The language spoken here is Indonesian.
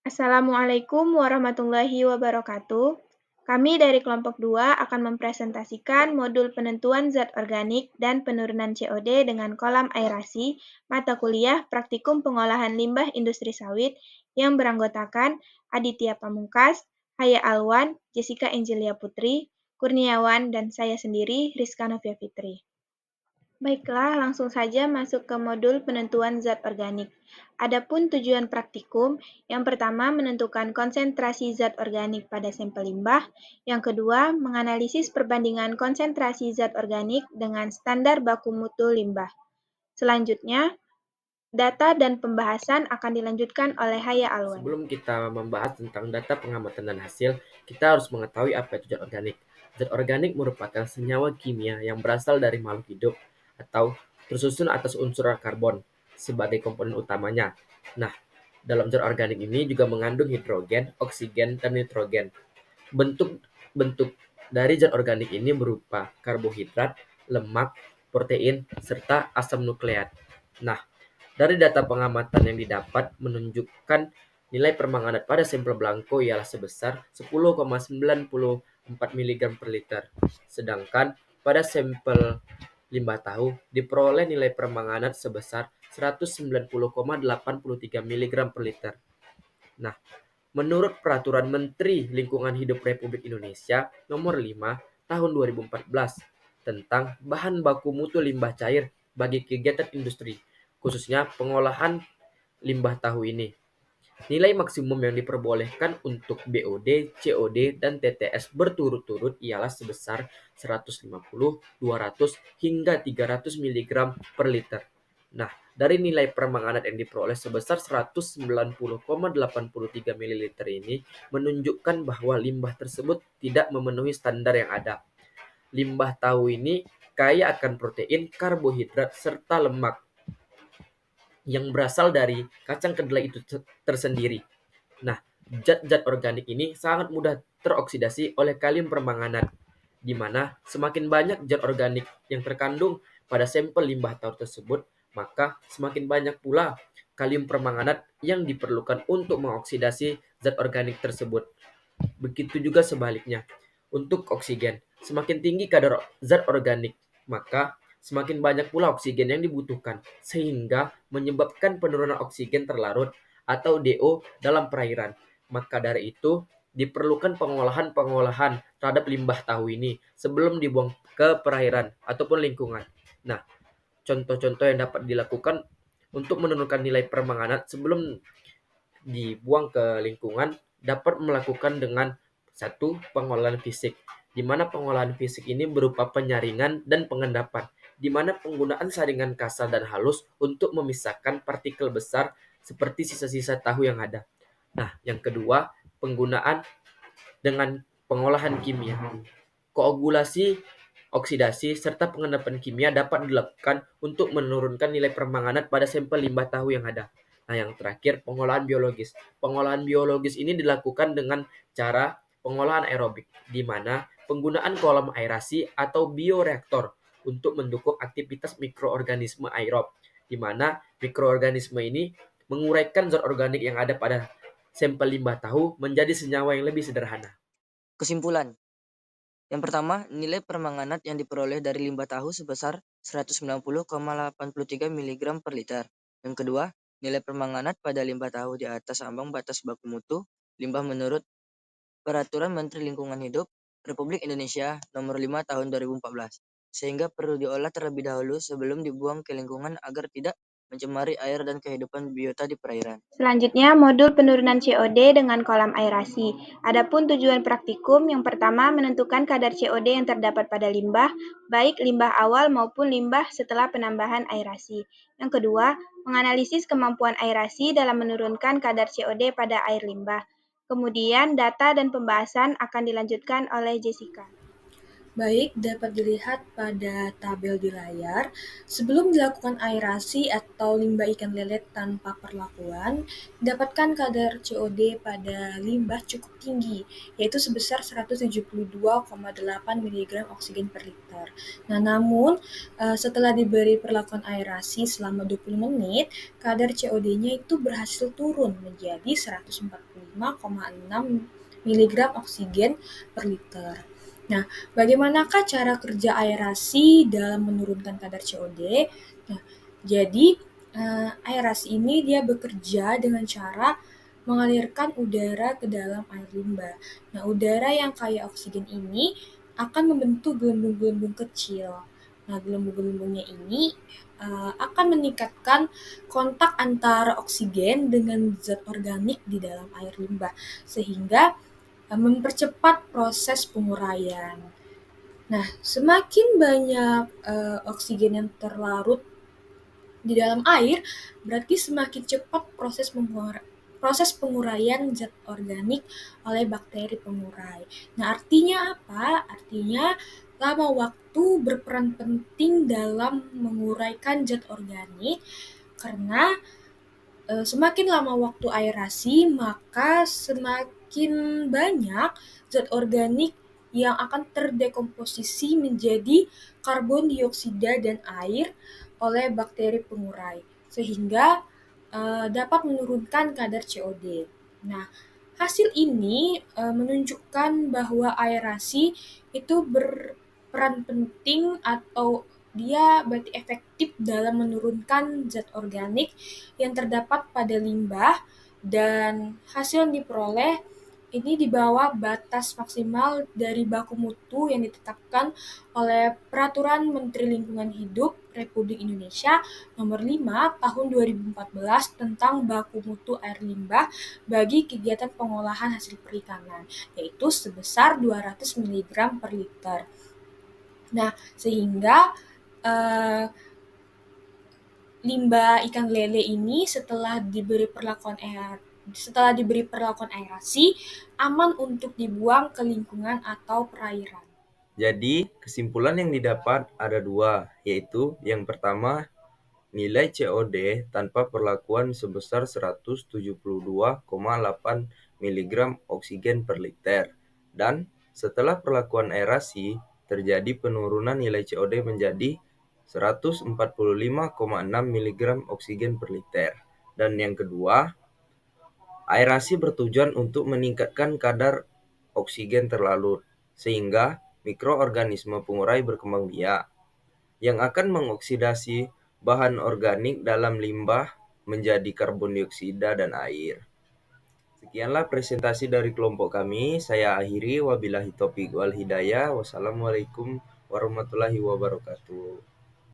Assalamualaikum warahmatullahi wabarakatuh. Kami dari kelompok 2 akan mempresentasikan modul penentuan zat organik dan penurunan COD dengan kolam aerasi, mata kuliah praktikum pengolahan limbah industri sawit yang beranggotakan Aditya Pamungkas, Haya Alwan, Jessica Angelia Putri, Kurniawan, dan saya sendiri, Rizka Novia Fitri. Baiklah, langsung saja masuk ke modul penentuan zat organik. Adapun tujuan praktikum, yang pertama menentukan konsentrasi zat organik pada sampel limbah, yang kedua menganalisis perbandingan konsentrasi zat organik dengan standar baku mutu limbah. Selanjutnya, data dan pembahasan akan dilanjutkan oleh Haya Alwan. Sebelum kita membahas tentang data pengamatan dan hasil, kita harus mengetahui apa itu zat organik. Zat organik merupakan senyawa kimia yang berasal dari makhluk hidup atau tersusun atas unsur karbon sebagai komponen utamanya. Nah, dalam zat organik ini juga mengandung hidrogen, oksigen, dan nitrogen. Bentuk-bentuk dari zat organik ini berupa karbohidrat, lemak, protein, serta asam nukleat. Nah, dari data pengamatan yang didapat menunjukkan nilai permanganat pada sampel belangko ialah sebesar 10,94 mg per liter. Sedangkan pada sampel limbah tahu diperoleh nilai permanganat sebesar 190,83 mg per liter. Nah, menurut Peraturan Menteri Lingkungan Hidup Republik Indonesia Nomor 5 Tahun 2014 tentang bahan baku mutu limbah cair bagi kegiatan industri, khususnya pengolahan limbah tahu ini. Nilai maksimum yang diperbolehkan untuk BOD, COD, dan TTS berturut-turut ialah sebesar 150, 200, hingga 300 mg per liter. Nah, dari nilai permanganat yang diperoleh sebesar 190,83 ml ini menunjukkan bahwa limbah tersebut tidak memenuhi standar yang ada. Limbah tahu ini kaya akan protein, karbohidrat, serta lemak yang berasal dari kacang kedelai itu tersendiri. Nah, zat-zat organik ini sangat mudah teroksidasi oleh kalium permanganat, di mana semakin banyak zat organik yang terkandung pada sampel limbah taur tersebut, maka semakin banyak pula kalium permanganat yang diperlukan untuk mengoksidasi zat organik tersebut. Begitu juga sebaliknya. Untuk oksigen, semakin tinggi kadar zat organik, maka semakin banyak pula oksigen yang dibutuhkan, sehingga menyebabkan penurunan oksigen terlarut atau DO dalam perairan. Maka dari itu, diperlukan pengolahan-pengolahan terhadap limbah tahu ini sebelum dibuang ke perairan ataupun lingkungan. Nah, contoh-contoh yang dapat dilakukan untuk menurunkan nilai permanganat sebelum dibuang ke lingkungan dapat melakukan dengan satu pengolahan fisik, di mana pengolahan fisik ini berupa penyaringan dan pengendapan, di mana penggunaan saringan kasar dan halus untuk memisahkan partikel besar seperti sisa-sisa tahu yang ada. Nah, yang kedua, penggunaan dengan pengolahan kimia. Koagulasi, oksidasi, serta pengendapan kimia dapat dilakukan untuk menurunkan nilai permanganat pada sampel limbah tahu yang ada. Nah, yang terakhir, pengolahan biologis. Pengolahan biologis ini dilakukan dengan cara pengolahan aerobik, di mana penggunaan kolam aerasi atau bioreaktor untuk mendukung aktivitas mikroorganisme aerob, di mana mikroorganisme ini menguraikan zat organik yang ada pada sampel limbah tahu menjadi senyawa yang lebih sederhana. Kesimpulan. Yang pertama, nilai permanganat yang diperoleh dari limbah tahu sebesar 190,83 mg per liter. Yang kedua, nilai permanganat pada limbah tahu di atas ambang batas baku mutu limbah menurut Peraturan Menteri Lingkungan Hidup Republik Indonesia Nomor 5 Tahun 2014, sehingga perlu diolah terlebih dahulu sebelum dibuang ke lingkungan agar tidak mencemari air dan kehidupan biota di perairan. Selanjutnya, modul penurunan COD dengan kolam aerasi. Adapun tujuan praktikum, yang pertama menentukan kadar COD yang terdapat pada limbah, baik limbah awal maupun limbah setelah penambahan aerasi. Yang kedua, menganalisis kemampuan aerasi dalam menurunkan kadar COD pada air limbah. Kemudian, data dan pembahasan akan dilanjutkan oleh Jessica. Baik, dapat dilihat pada tabel di layar, sebelum dilakukan aerasi atau limbah ikan lele tanpa perlakuan, dapatkan kadar COD pada limbah cukup tinggi, yaitu sebesar 172,8 mg oksigen per liter. Nah, namun setelah diberi perlakuan aerasi selama 20 menit, kadar COD-nya itu berhasil turun menjadi 145,6 mg oksigen per liter. Nah, bagaimanakah cara kerja aerasi dalam menurunkan kadar COD? Nah, jadi aerasi ini dia bekerja dengan cara mengalirkan udara ke dalam air limbah. Nah, udara yang kaya oksigen ini akan membentuk gelembung-gelembung kecil. Nah, gelembung-gelembungnya ini akan meningkatkan kontak antara oksigen dengan zat organik di dalam air limbah, sehingga mempercepat proses penguraian. Nah, semakin banyak oksigen yang terlarut di dalam air, berarti semakin cepat proses penguraian zat organik oleh bakteri pengurai. Nah, artinya apa? Artinya lama waktu berperan penting dalam menguraikan zat organik karena semakin lama waktu aerasi, maka semakin banyak zat organik yang akan terdekomposisi menjadi karbon dioksida dan air oleh bakteri pengurai, sehingga dapat menurunkan kadar COD. Nah, hasil ini menunjukkan bahwa aerasi itu berperan penting atau dia berarti efektif dalam menurunkan zat organik yang terdapat pada limbah dan hasil yang diperoleh ini di bawah batas maksimal dari baku mutu yang ditetapkan oleh Peraturan Menteri Lingkungan Hidup Republik Indonesia Nomor 5 Tahun 2014 tentang baku mutu air limbah bagi kegiatan pengolahan hasil perikanan, yaitu sebesar 200 mg per liter. Nah, sehingga limbah ikan lele ini setelah diberi perlakuan aerasi aman untuk dibuang ke lingkungan atau perairan. Jadi, kesimpulan yang didapat ada dua, yaitu yang pertama, nilai COD tanpa perlakuan sebesar 172,8 mg oksigen per liter. Dan setelah perlakuan aerasi, terjadi penurunan nilai COD menjadi 145,6 mg oksigen per liter. Dan yang kedua, aerasi bertujuan untuk meningkatkan kadar oksigen terlarut, sehingga mikroorganisme pengurai berkembang biak, yang akan mengoksidasi bahan organik dalam limbah menjadi karbon dioksida dan air. Sekianlah presentasi dari kelompok kami. Saya akhiri, wabillahi taufiq wal hidayah. Wassalamualaikum warahmatullahi wabarakatuh.